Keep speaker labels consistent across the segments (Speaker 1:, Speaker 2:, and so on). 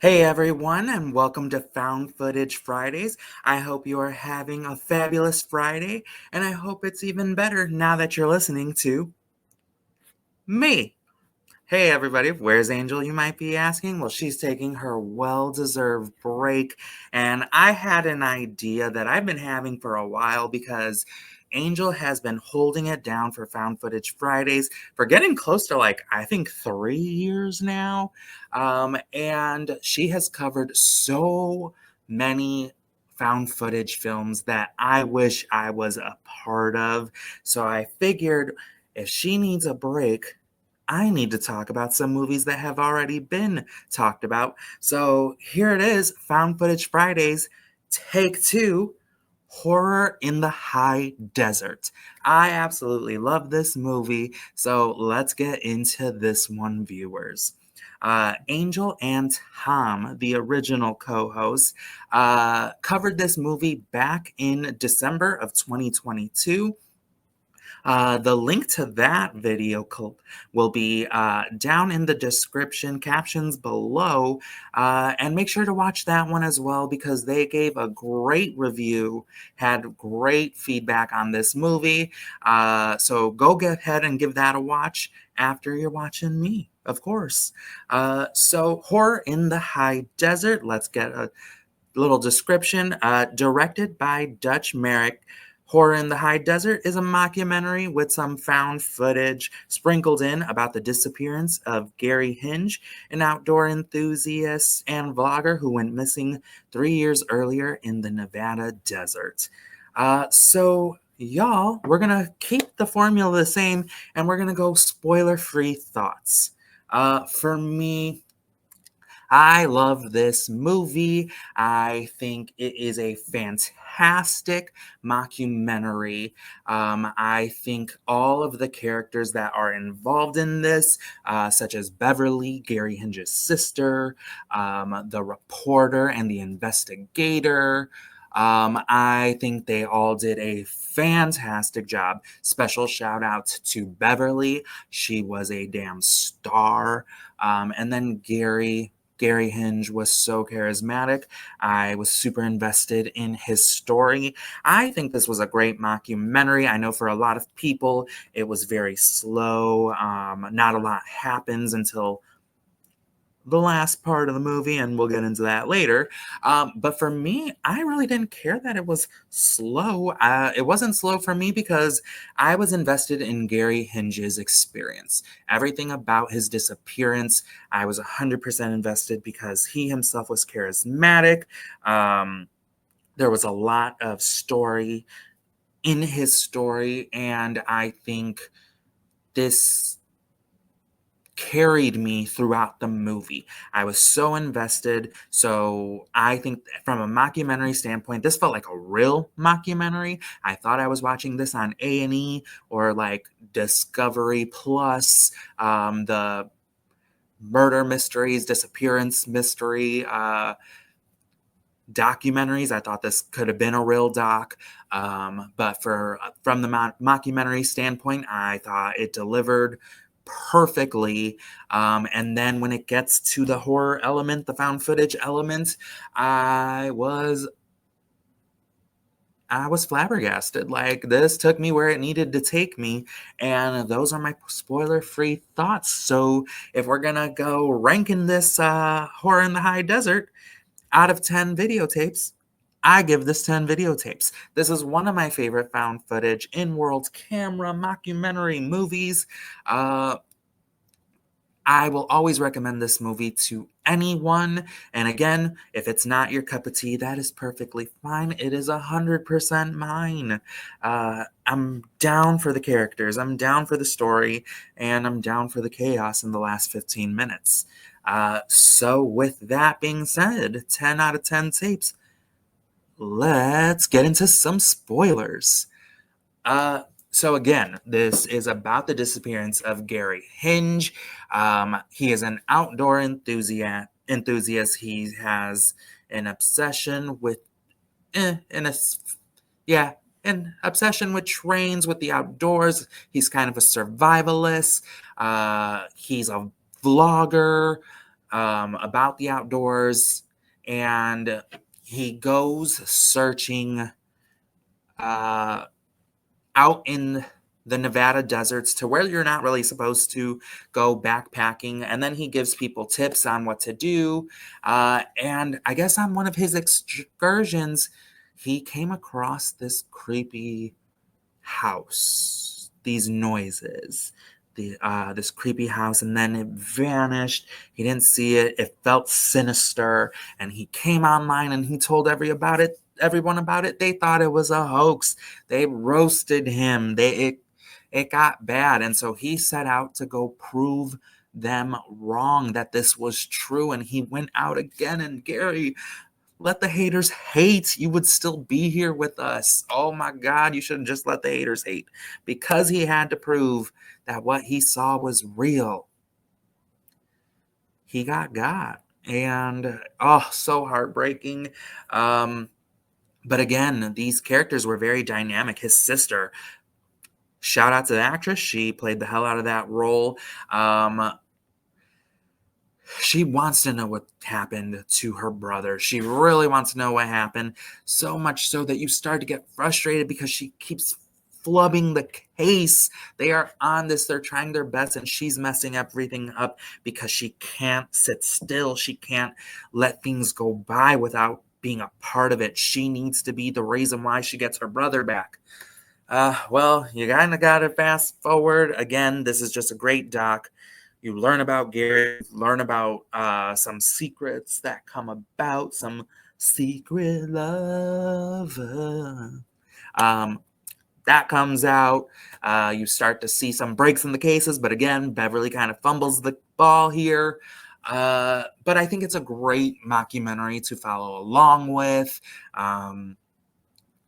Speaker 1: Hey everyone, and welcome to Found Footage Fridays. I hope you are having a fabulous Friday, and I hope it's even better now that you're listening to me. Hey everybody, where's Angel, you might be asking? Well, she's taking her well-deserved break, and I had an idea that I've been having for a while because Angel has been holding it down for Found Footage Fridays for getting close to I think 3 years now. And she has covered so many found footage films that I wish I was a part of. So I figured if she needs a break, I need to talk about some movies that have already been talked about. So here it is, Found Footage Fridays, Take Two, Horror in the High Desert. I absolutely love this movie, so let's get into this one, viewers. Angel and Tom, the original co-hosts, covered this movie back in December of 2022. The link to that video clip will be down in the description, captions below, and make sure to watch that one as well because they gave a great review, had great feedback on this movie. So go get ahead and give that a watch after you're watching me, of course. So Horror in the High Desert, let's get a little description. Directed by Dutch Merrick, Horror in the High Desert is a mockumentary with some found footage sprinkled in about the disappearance of Gary Hinge, an outdoor enthusiast and vlogger who went missing 3 years earlier in the Nevada desert. Y'all, we're going to keep the formula the same and we're going to go spoiler-free thoughts. For me, I love this movie. I think it is a fantastic mockumentary. I think all of the characters that are involved in this, such as Beverly, Gary Hinge's sister, the reporter, and the investigator, I think they all did a fantastic job. Special shout out to Beverly. She was a damn star. And then Gary Hinge was so charismatic. I was super invested in his story. I think this was a great mockumentary. I know for a lot of people, it was very slow. Not a lot happens until the last part of the movie, and we'll get into that later. But for me, I really didn't care that it was slow. It wasn't slow for me because I was invested in Gary Hinge's experience. Everything about his disappearance, I was 100% invested because he himself was charismatic. There was a lot of story in his story, and I think this carried me throughout the movie. I was so invested. So I think from a mockumentary standpoint, this felt like a real mockumentary. I thought I was watching this on A&E or like Discovery Plus, the murder mysteries, disappearance mystery documentaries. I thought this could have been a real doc. But from the mockumentary standpoint, I thought it delivered perfectly. And then when it gets to the horror element, the found footage element, I was flabbergasted. Like, this took me where it needed to take me, and those are my spoiler-free thoughts. So if we're gonna go ranking this Horror in the High Desert out of 10 videotapes, I give this 10 videotapes. This is one of my favorite found footage in-world camera mockumentary movies. I will always recommend this movie to anyone. And again, if it's not your cup of tea, that is perfectly fine. It is 100% mine. I'm down for the characters, I'm down for the story, and I'm down for the chaos in the last 15 minutes. So with that being said, 10 out of 10 tapes. Let's get into some spoilers. So again, this is about the disappearance of Gary Hinge. He is an outdoor enthusiast. He has an obsession with, yeah, an obsession with trains, with the outdoors. He's kind of a survivalist. He's a vlogger. about the outdoors, and he goes searching uh, out in the Nevada deserts to where you're not really supposed to go backpacking. And then he gives people tips on what to do. And I guess on one of his excursions, he came across this creepy house, these noises, this creepy house, and then it vanished. He didn't see it. It felt sinister, and he came online and he told everyone about it. They thought it was a hoax. They roasted him. It got bad, and so he set out to go prove them wrong, that this was true. And he went out again, and Gary, let the haters hate. You would still be here with us. Oh my God, you shouldn't just let the haters hate. Because he had to prove that what he saw was real, he got. And oh, so heartbreaking. But again, these characters were very dynamic. His sister, shout out to the actress, she played the hell out of that role. She wants to know what happened to her brother. She really wants to know what happened, so much so that you start to get frustrated because she keeps flubbing the case. They are on this, they're trying their best, and she's messing everything up because she can't sit still. She can't let things go by without being a part of it. She needs to be the reason why she gets her brother back. Well, you kind of got to fast forward. Again, this is just a great doc. You learn about Gary, learn about some secrets that come about, some secret love. That comes out. You start to see some breaks in the cases, but again, Beverly kind of fumbles the ball here. But I think it's a great mockumentary to follow along with.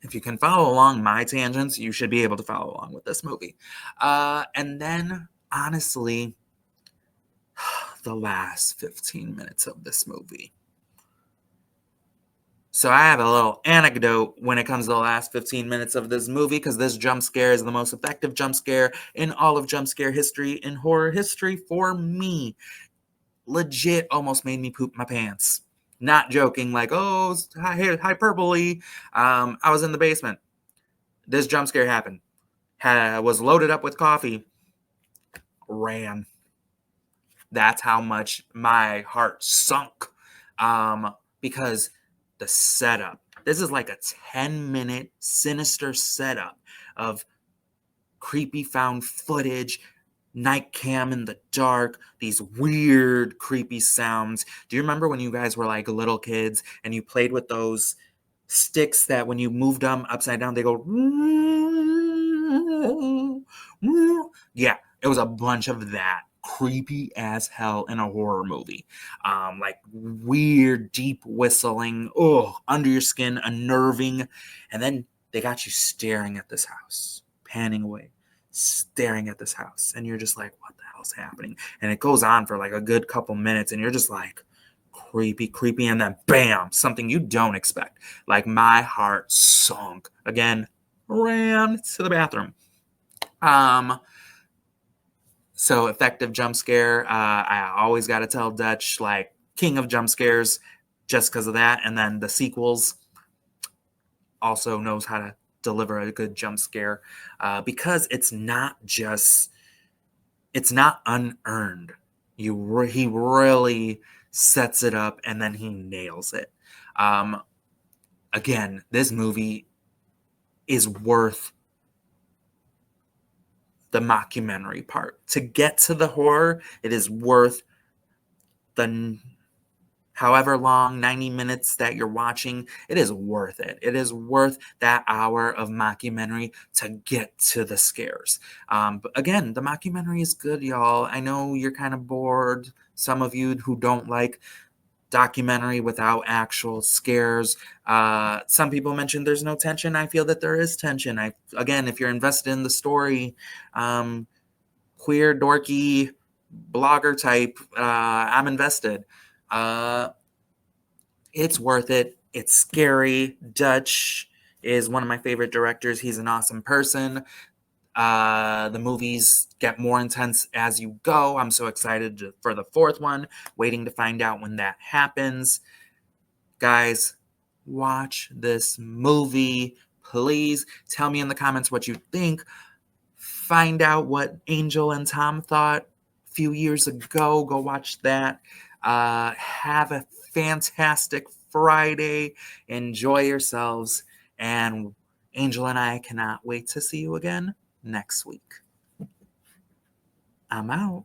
Speaker 1: If you can follow along my tangents, you should be able to follow along with this movie. And then, honestly, the last 15 minutes of this movie. So I have a little anecdote when it comes to the last 15 minutes of this movie, because this jump scare is the most effective jump scare in all of jump scare history, in horror history for me. Legit almost made me poop my pants. Not joking, like, oh, hyperbole. I was in the basement. This jump scare happened. Was loaded up with coffee. Ran. That's how much my heart sunk. Because the setup, this is like a 10-minute sinister setup of creepy found footage, night cam in the dark, these weird creepy sounds. Do you remember when you guys were like little kids and you played with those sticks that when you moved them upside down they go? Yeah, it was a bunch of that, creepy as hell in a horror movie. Like weird deep whistling, under your skin, unnerving. And then they got you staring at this house, panning away, staring at this house, and you're just like, what the hell's happening? And it goes on for like a good couple minutes, and you're just like, creepy, and then bam, something you don't expect. Like my heart sunk. Again, ran to the bathroom. So effective jump scare. I always got to tell Dutch, like, king of jump scares, just because of that. And then the sequels also knows how to deliver a good jump scare, because it's not unearned. He really sets it up and then he nails it. Again, this movie is worth the mockumentary part. To get to the horror, it is worth the however long, 90 minutes that you're watching. It is worth it. It is worth that hour of mockumentary to get to the scares. But again, the mockumentary is good, y'all. I know you're kind of bored. Some of you who don't like documentary without actual scares. Some people mentioned there's no tension. I feel that there is tension. Again, if you're invested in the story, queer, dorky, blogger type, I'm invested. It's worth it. It's scary. Dutch is one of my favorite directors. He's an awesome person. The movies get more intense as you go. I'm so excited for the fourth one, waiting to find out when that happens. Guys, watch this movie. Please tell me in the comments what you think. Find out what Angel and Tom thought a few years ago. Go watch that. Have a fantastic Friday. Enjoy yourselves. And Angel and I cannot wait to see you again next week. I'm out.